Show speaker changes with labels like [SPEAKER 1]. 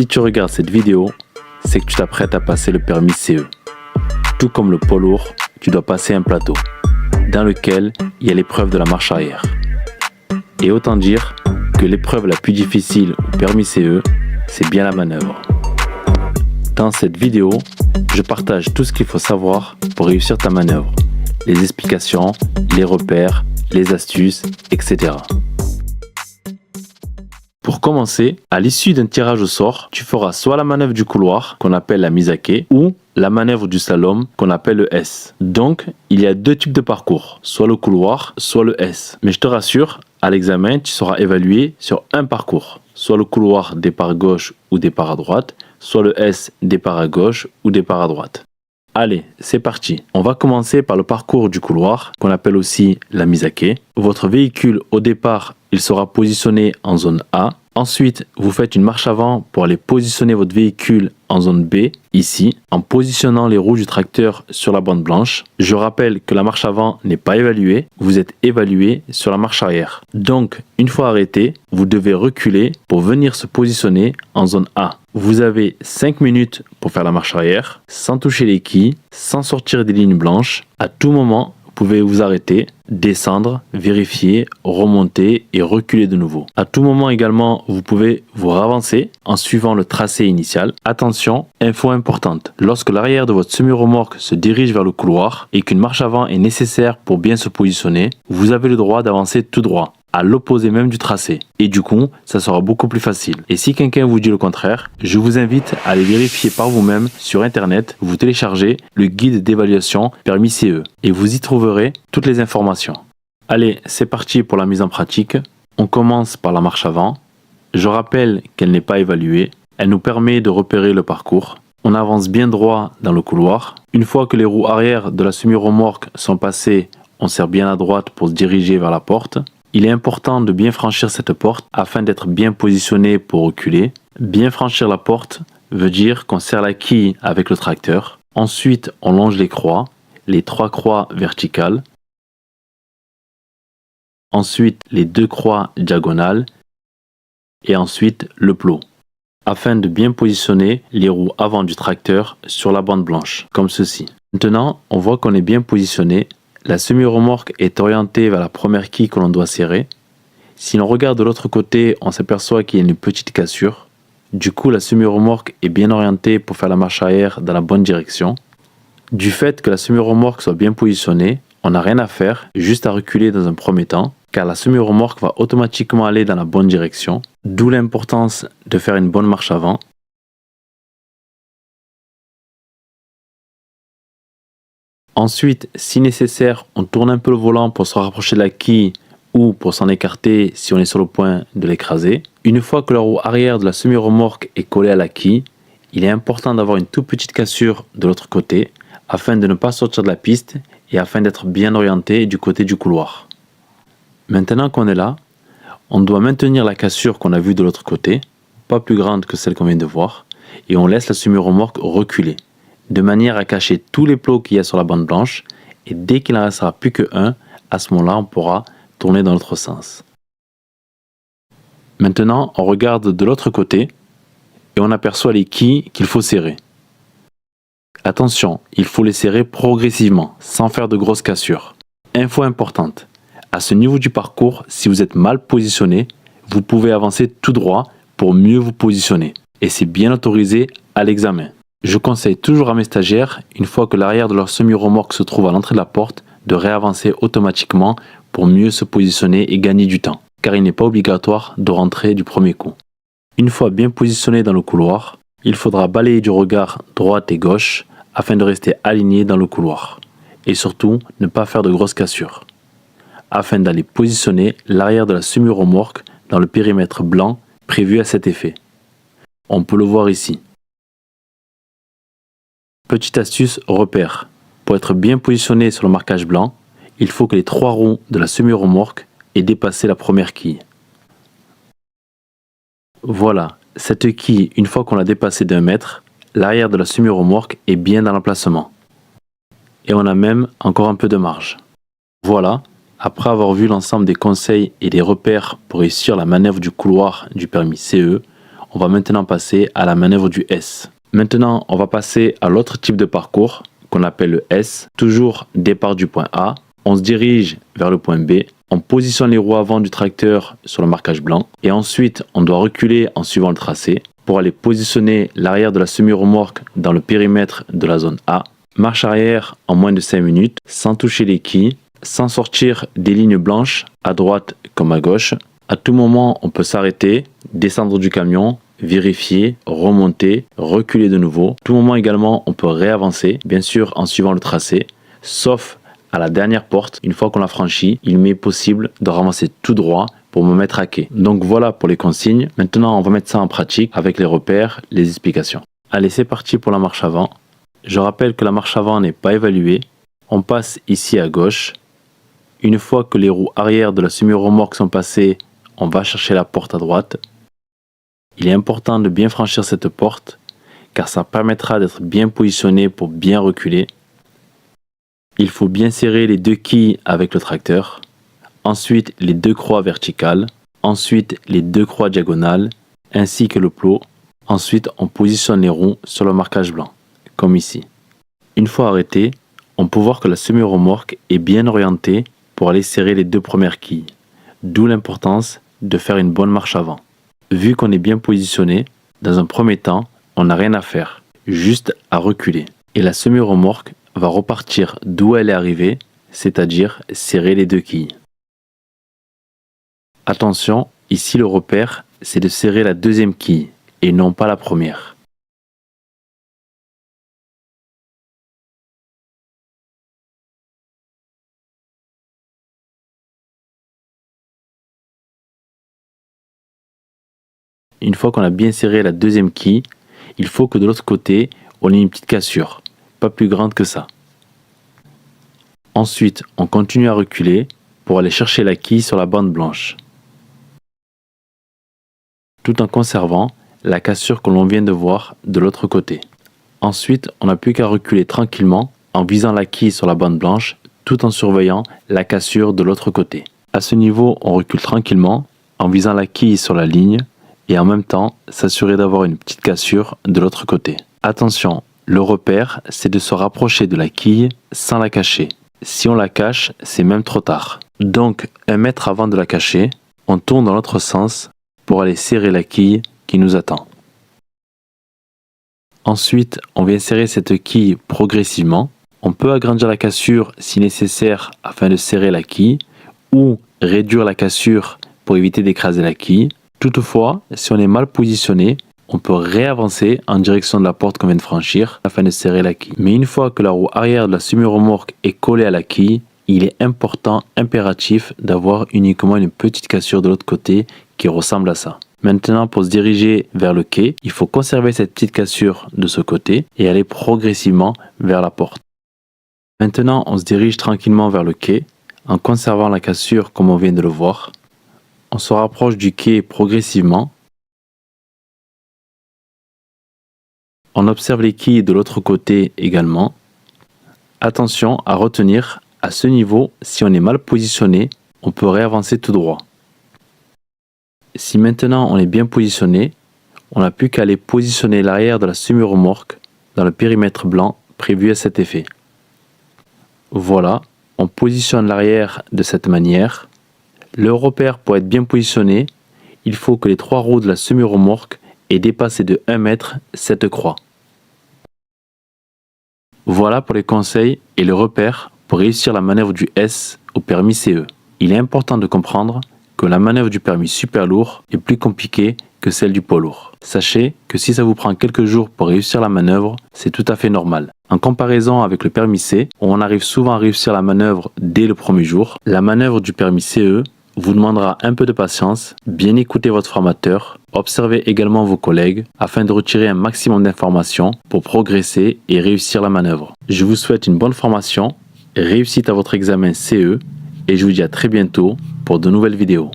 [SPEAKER 1] tu regardes cette vidéo, c'est que tu t'apprêtes à passer le permis CE. Tout comme le poids lourd, tu dois passer un plateau, dans lequel il y a l'épreuve de la marche arrière. Et autant dire que l'épreuve la plus difficile au permis CE, c'est bien la manœuvre. Dans cette vidéo, je partage tout ce qu'il faut savoir pour réussir ta manœuvre, les explications, les repères, les astuces, etc. Pour commencer, à l'issue d'un tirage au sort, tu feras soit la manœuvre du couloir, qu'on appelle la mise à quai, ou la manœuvre du slalom, qu'on appelle le S. Donc, il y a deux types de parcours, soit le couloir, soit le S. Mais je te rassure, à l'examen, tu seras évalué sur un parcours, soit le couloir départ gauche ou départ à droite, soit le S départ à gauche ou départ à droite. Allez, c'est parti. On va commencer par le parcours du couloir, qu'on appelle aussi la mise à quai. Votre véhicule, au départ, il sera positionné en zone A. Ensuite, vous faites une marche avant pour aller positionner votre véhicule en zone B, ici, en positionnant les roues du tracteur sur la bande blanche. Je rappelle que la marche avant n'est pas évaluée, vous êtes évalué sur la marche arrière. Donc, une fois arrêté, vous devez reculer pour venir se positionner en zone A. Vous avez 5 minutes pour faire la marche arrière, sans toucher les quilles, sans sortir des lignes blanches. À tout moment, vous pouvez vous arrêter, descendre, vérifier, remonter et reculer de nouveau. À tout moment également, vous pouvez vous ravancer en suivant le tracé initial. Attention, info importante, lorsque l'arrière de votre semi-remorque se dirige vers le couloir et qu'une marche avant est nécessaire pour bien se positionner, vous avez le droit d'avancer tout droit, à l'opposé même du tracé. Et du coup, ça sera beaucoup plus facile. Et si quelqu'un vous dit le contraire, je vous invite à aller vérifier par vous-même sur internet. Vous téléchargez le guide d'évaluation permis CE et vous y trouverez toutes les informations. Allez, c'est parti pour la mise en pratique. On commence par la marche avant. Je rappelle qu'elle n'est pas évaluée. Elle nous permet de repérer le parcours. On avance bien droit dans le couloir. Une fois que les roues arrière de la semi-remorque sont passées, on serre bien à droite pour se diriger vers la porte. Il est important de bien franchir cette porte afin d'être bien positionné pour reculer. Bien franchir la porte veut dire qu'on serre la quille avec le tracteur. Ensuite, on longe les croix, les 3 croix verticales. Ensuite, les 2 croix diagonales. Et ensuite, le plot. Afin de bien positionner les roues avant du tracteur sur la bande blanche, comme ceci. Maintenant, on voit qu'on est bien positionné. La semi-remorque est orientée vers la première quille que l'on doit serrer. Si l'on regarde de l'autre côté, on s'aperçoit qu'il y a une petite cassure. Du coup, la semi-remorque est bien orientée pour faire la marche arrière dans la bonne direction. Du fait que la semi-remorque soit bien positionnée, on n'a rien à faire, juste à reculer dans un premier temps, car la semi-remorque va automatiquement aller dans la bonne direction. D'où l'importance de faire une bonne marche avant. Ensuite, si nécessaire, on tourne un peu le volant pour se rapprocher de la quille ou pour s'en écarter si on est sur le point de l'écraser. Une fois que la roue arrière de la semi-remorque est collée à la quille, il est important d'avoir une toute petite cassure de l'autre côté afin de ne pas sortir de la piste et afin d'être bien orienté du côté du couloir. Maintenant qu'on est là, on doit maintenir la cassure qu'on a vue de l'autre côté, pas plus grande que celle qu'on vient de voir, et on laisse la semi-remorque reculer, de manière à cacher tous les plots qu'il y a sur la bande blanche, et dès qu'il n'en restera plus que un, à ce moment-là, on pourra tourner dans l'autre sens. Maintenant, on regarde de l'autre côté, et on aperçoit les quilles qu'il faut serrer. Attention, il faut les serrer progressivement, sans faire de grosses cassures. Info importante, à ce niveau du parcours, si vous êtes mal positionné, vous pouvez avancer tout droit pour mieux vous positionner, et c'est bien autorisé à l'examen. Je conseille toujours à mes stagiaires, une fois que l'arrière de leur semi-remorque se trouve à l'entrée de la porte, de réavancer automatiquement pour mieux se positionner et gagner du temps, car il n'est pas obligatoire de rentrer du premier coup. Une fois bien positionné dans le couloir, il faudra balayer du regard droite et gauche afin de rester aligné dans le couloir, et surtout ne pas faire de grosses cassures, afin d'aller positionner l'arrière de la semi-remorque dans le périmètre blanc prévu à cet effet. On peut le voir ici. Petite astuce repère. Pour être bien positionné sur le marquage blanc, il faut que les 3 roues de la semi-remorque aient dépassé la première quille. Voilà, cette quille, une fois qu'on l'a dépassée d'1 mètre, l'arrière de la semi-remorque est bien dans l'emplacement. Et on a même encore un peu de marge. Voilà, après avoir vu l'ensemble des conseils et des repères pour réussir la manœuvre du couloir du permis CE, on va maintenant passer à la manœuvre du S. Maintenant, on va passer à l'autre type de parcours qu'on appelle le S. Toujours départ du point A, on se dirige vers le point B, on positionne les roues avant du tracteur sur le marquage blanc et ensuite on doit reculer en suivant le tracé pour aller positionner l'arrière de la semi-remorque dans le périmètre de la zone A. Marche arrière en moins de 5 minutes sans toucher les quilles, sans sortir des lignes blanches à droite comme à gauche. À tout moment, on peut s'arrêter, descendre du camion, vérifier, remonter, reculer de nouveau. À tout moment également, on peut réavancer, bien sûr en suivant le tracé, sauf à la dernière porte. Une fois qu'on l'a franchie, il m'est possible de ramasser tout droit pour me mettre à quai. Donc voilà pour les consignes. Maintenant, on va mettre ça en pratique avec les repères, les explications. Allez, c'est parti pour la marche avant. Je rappelle que la marche avant n'est pas évaluée. On passe ici à gauche. Une fois que les roues arrière de la semi-remorque sont passées, on va chercher la porte à droite. Il est important de bien franchir cette porte car ça permettra d'être bien positionné pour bien reculer. Il faut bien serrer les deux quilles avec le tracteur, ensuite les deux croix verticales, ensuite les deux croix diagonales, ainsi que le plot. Ensuite, on positionne les roues sur le marquage blanc, comme ici. Une fois arrêté, on peut voir que la semi-remorque est bien orientée pour aller serrer les deux premières quilles, d'où l'importance de faire une bonne marche avant. Vu qu'on est bien positionné, dans un premier temps, on n'a rien à faire, juste à reculer. Et la semi-remorque va repartir d'où elle est arrivée, c'est-à-dire serrer les deux quilles. Attention, ici le repère, c'est de serrer la deuxième quille et non pas la première. Une fois qu'on a bien serré la deuxième quille, il faut que de l'autre côté, on ait une petite cassure, pas plus grande que ça. Ensuite, on continue à reculer pour aller chercher la quille sur la bande blanche, tout en conservant la cassure que l'on vient de voir de l'autre côté. Ensuite, on n'a plus qu'à reculer tranquillement en visant la quille sur la bande blanche, tout en surveillant la cassure de l'autre côté. À ce niveau, on recule tranquillement en visant la quille sur la ligne et en même temps s'assurer d'avoir une petite cassure de l'autre côté. Attention, le repère, c'est de se rapprocher de la quille sans la cacher. Si on la cache, c'est même trop tard. Donc, 1 mètre avant de la cacher, on tourne dans l'autre sens pour aller serrer la quille qui nous attend. Ensuite, on vient serrer cette quille progressivement. On peut agrandir la cassure si nécessaire afin de serrer la quille ou réduire la cassure pour éviter d'écraser la quille. Toutefois, si on est mal positionné, on peut réavancer en direction de la porte qu'on vient de franchir afin de serrer la quille. Mais une fois que la roue arrière de la semi-remorque est collée à la quille, il est important, impératif d'avoir uniquement une petite cassure de l'autre côté qui ressemble à ça. Maintenant, pour se diriger vers le quai, il faut conserver cette petite cassure de ce côté et aller progressivement vers la porte. Maintenant, on se dirige tranquillement vers le quai en conservant la cassure comme on vient de le voir. On se rapproche du quai progressivement. On observe les quilles de l'autre côté également. Attention à retenir, à ce niveau, si on est mal positionné, on peut réavancer tout droit. Si maintenant on est bien positionné, on n'a plus qu'à aller positionner l'arrière de la semi-remorque dans le périmètre blanc prévu à cet effet. Voilà, on positionne l'arrière de cette manière. Le repère pour être bien positionné, il faut que les 3 roues de la semi-remorque aient dépassé de 1 mètre cette croix. Voilà pour les conseils et le repère pour réussir la manœuvre du S au permis CE. Il est important de comprendre que la manœuvre du permis super lourd est plus compliquée que celle du poids lourd. Sachez que si ça vous prend quelques jours pour réussir la manœuvre, c'est tout à fait normal. En comparaison avec le permis C, on arrive souvent à réussir la manœuvre dès le premier jour. La manœuvre du permis CE vous demandera un peu de patience, bien écouter votre formateur, observez également vos collègues afin de retirer un maximum d'informations pour progresser et réussir la manœuvre. Je vous souhaite une bonne formation, réussite à votre examen CE et je vous dis à très bientôt pour de nouvelles vidéos.